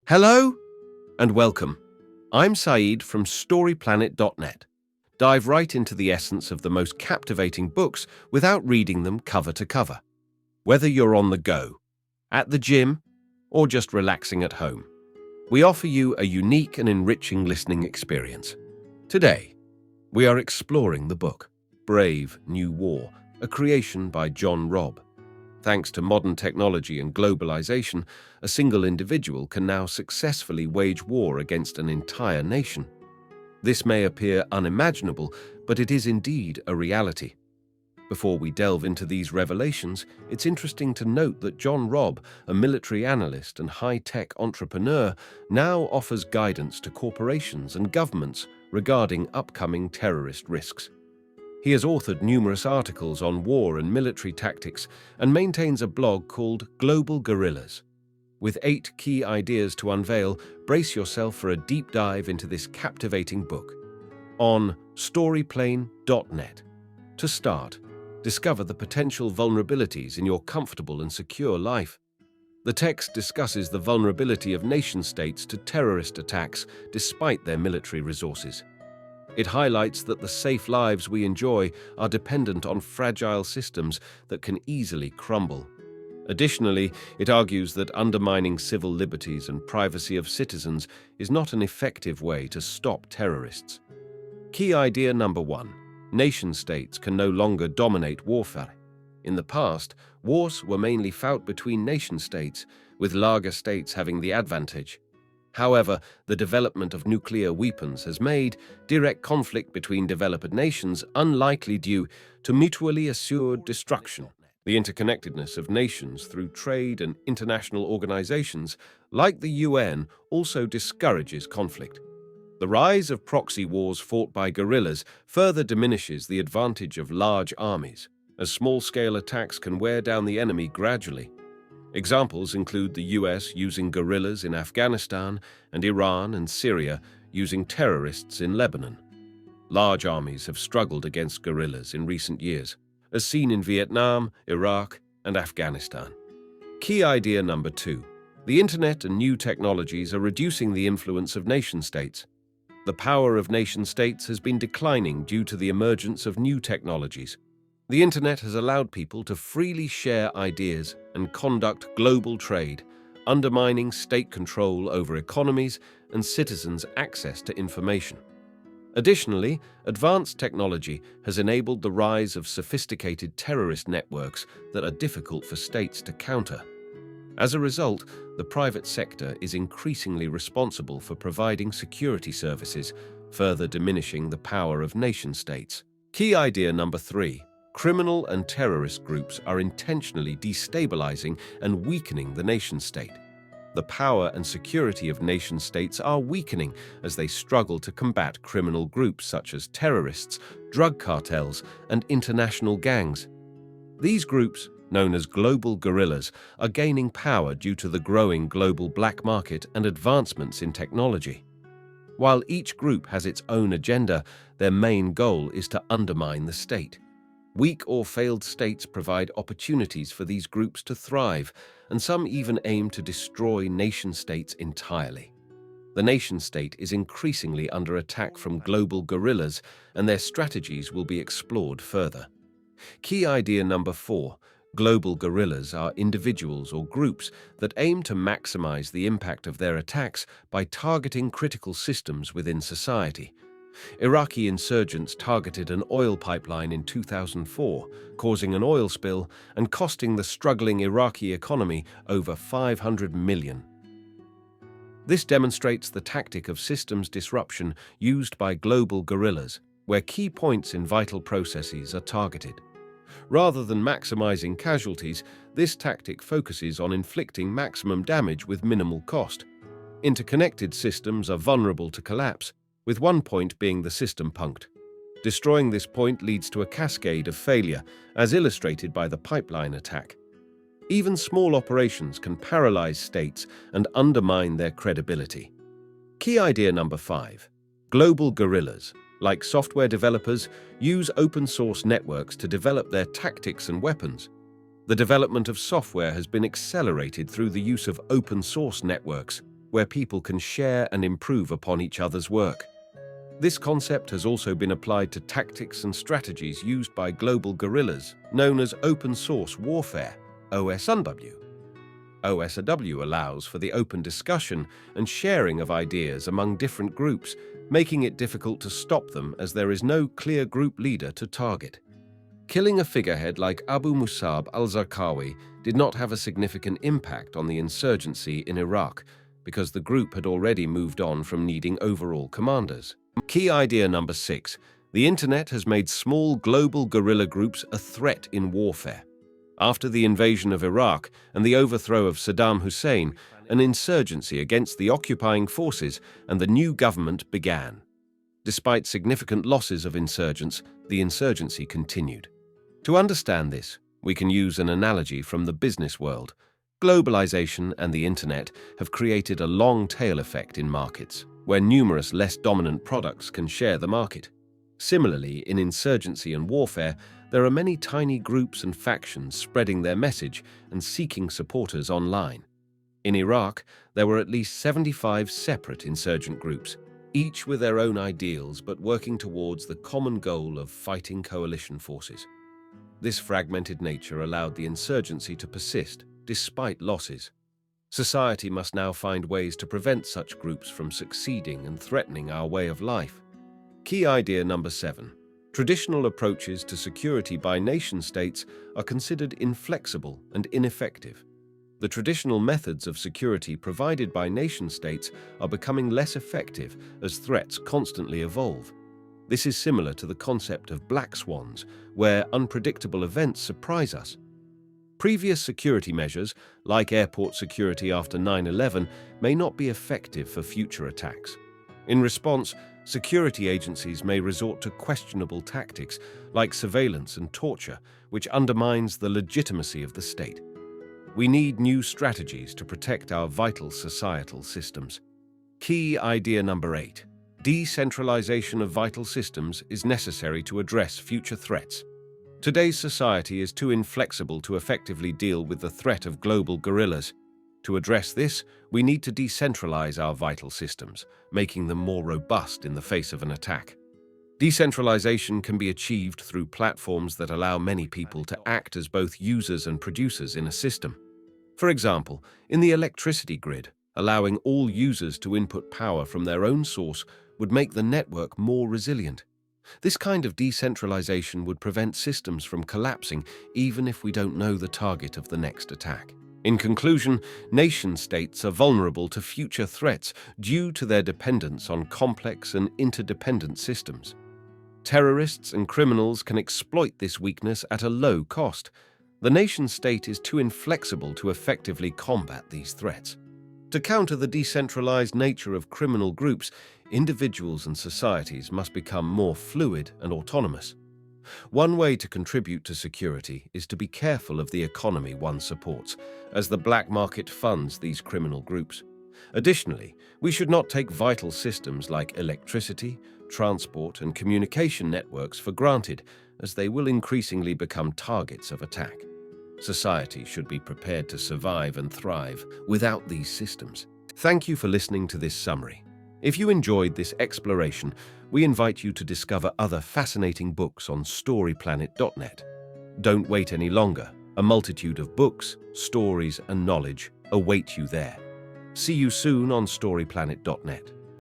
Hello and welcome. I'm Saeed from StoryPlanet.net. Dive right into the essence of the most captivating books without reading them cover to cover. Whether you're on the go, at the gym, or just relaxing at home, we offer you a unique and enriching listening experience. Today, we are exploring the book, Brave New War, a creation by Robb. Thanks to modern technology and globalization, a single individual can now successfully wage war against an entire nation. This may appear unimaginable, but it is indeed a reality. Before we delve into these revelations, it's interesting to note that Robb, a military analyst and high-tech entrepreneur, now offers guidance to corporations and governments regarding upcoming terrorist risks. He has authored numerous articles on war and military tactics and maintains a blog called Global Guerrillas. With 8 key ideas to unveil, brace yourself for a deep dive into this captivating book. On StoryPlanet.net. To start, discover the potential vulnerabilities in your comfortable and secure life. The text discusses the vulnerability of nation-states to terrorist attacks despite their military resources. It highlights that the safe lives we enjoy are dependent on fragile systems that can easily crumble. Additionally, it argues that undermining civil liberties and privacy of citizens is not an effective way to stop terrorists. Key idea number 1. Nation-states can no longer dominate warfare. In the past, wars were mainly fought between nation-states, with larger states having the advantage. However, the development of nuclear weapons has made direct conflict between developed nations unlikely due to mutually assured destruction. The interconnectedness of nations through trade and international organizations, like the UN, also discourages conflict. The rise of proxy wars fought by guerrillas further diminishes the advantage of large armies, as small-scale attacks can wear down the enemy gradually. Examples include the US using guerrillas in Afghanistan and Iran and Syria using terrorists in Lebanon. Large armies have struggled against guerrillas in recent years, as seen in Vietnam, Iraq, and Afghanistan. Key idea number 2. The internet and new technologies are reducing the influence of nation-states. The power of nation-states has been declining due to the emergence of new technologies. The internet has allowed people to freely share ideas and conduct global trade, undermining state control over economies and citizens' access to information. Additionally, advanced technology has enabled the rise of sophisticated terrorist networks that are difficult for states to counter. As a result, the private sector is increasingly responsible for providing security services, further diminishing the power of nation-states. Key idea number 3. Criminal and terrorist groups are intentionally destabilizing and weakening the nation-state. The power and security of nation-states are weakening as they struggle to combat criminal groups such as terrorists, drug cartels, and international gangs. These groups, known as global guerrillas, are gaining power due to the growing global black market and advancements in technology. While each group has its own agenda, their main goal is to undermine the state. Weak or failed states provide opportunities for these groups to thrive, and some even aim to destroy nation-states entirely. The nation-state is increasingly under attack from global guerrillas, and their strategies will be explored further. Key idea number 4. Global guerrillas are individuals or groups that aim to maximize the impact of their attacks by targeting critical systems within society. Iraqi insurgents targeted an oil pipeline in 2004, causing an oil spill and costing the struggling Iraqi economy over $500 million. This demonstrates the tactic of systems disruption used by global guerrillas, where key points in vital processes are targeted. Rather than maximizing casualties, this tactic focuses on inflicting maximum damage with minimal cost. Interconnected systems are vulnerable to collapse, with one point being the system punked. Destroying this point leads to a cascade of failure, as illustrated by the pipeline attack. Even small operations can paralyze states and undermine their credibility. Key idea number 5. Global guerrillas, like software developers, use open-source networks to develop their tactics and weapons. The development of software has been accelerated through the use of open-source networks. where people can share and improve upon each other's work. This concept has also been applied to tactics and strategies used by global guerrillas, known as open source warfare, OSW. OSW allows for the open discussion and sharing of ideas among different groups, making it difficult to stop them as there is no clear group leader to target. Killing a figurehead like Abu Musab al-Zarqawi did not have a significant impact on the insurgency in Iraq because the group had already moved on from needing overall commanders. Key idea number 6. The internet has made small global guerrilla groups a threat in warfare. After the invasion of Iraq and the overthrow of Saddam Hussein, an insurgency against the occupying forces and the new government began. Despite significant losses of insurgents, the insurgency continued. To understand this, we can use an analogy from the business world. Globalization and the internet have created a long tail effect in markets, where numerous less dominant products can share the market. Similarly, in insurgency and warfare, there are many tiny groups and factions spreading their message and seeking supporters online. In Iraq, there were at least 75 separate insurgent groups, each with their own ideals but working towards the common goal of fighting coalition forces. This fragmented nature allowed the insurgency to persist, despite losses. Society must now find ways to prevent such groups from succeeding and threatening our way of life. Key idea number 7. Traditional approaches to security by nation-states are considered inflexible and ineffective. The traditional methods of security provided by nation-states are becoming less effective as threats constantly evolve. This is similar to the concept of black swans, where unpredictable events surprise us. Previous security measures, like airport security after 9/11, may not be effective for future attacks. In response, security agencies may resort to questionable tactics like surveillance and torture, which undermines the legitimacy of the state. We need new strategies to protect our vital societal systems. Key idea number 8. Decentralization of vital systems is necessary to address future threats. Today's society is too inflexible to effectively deal with the threat of global guerrillas. To address this, we need to decentralize our vital systems, making them more robust in the face of an attack. Decentralization can be achieved through platforms that allow many people to act as both users and producers in a system. For example, in the electricity grid, allowing all users to input power from their own source would make the network more resilient. This kind of decentralization would prevent systems from collapsing even if we don't know the target of the next attack. In conclusion, nation-states are vulnerable to future threats due to their dependence on complex and interdependent systems. Terrorists and criminals can exploit this weakness at a low cost. The nation-state is too inflexible to effectively combat these threats. To counter the decentralized nature of criminal groups, individuals and societies must become more fluid and autonomous. One way to contribute to security is to be careful of the economy one supports, as the black market funds these criminal groups. Additionally, we should not take vital systems like electricity, transport, and communication networks for granted, as they will increasingly become targets of attack. Society should be prepared to survive and thrive without these systems. Thank you for listening to this summary. If you enjoyed this exploration, we invite you to discover other fascinating books on storyplanet.net. Don't wait any longer. A multitude of books, stories, and knowledge await you there. See you soon on storyplanet.net.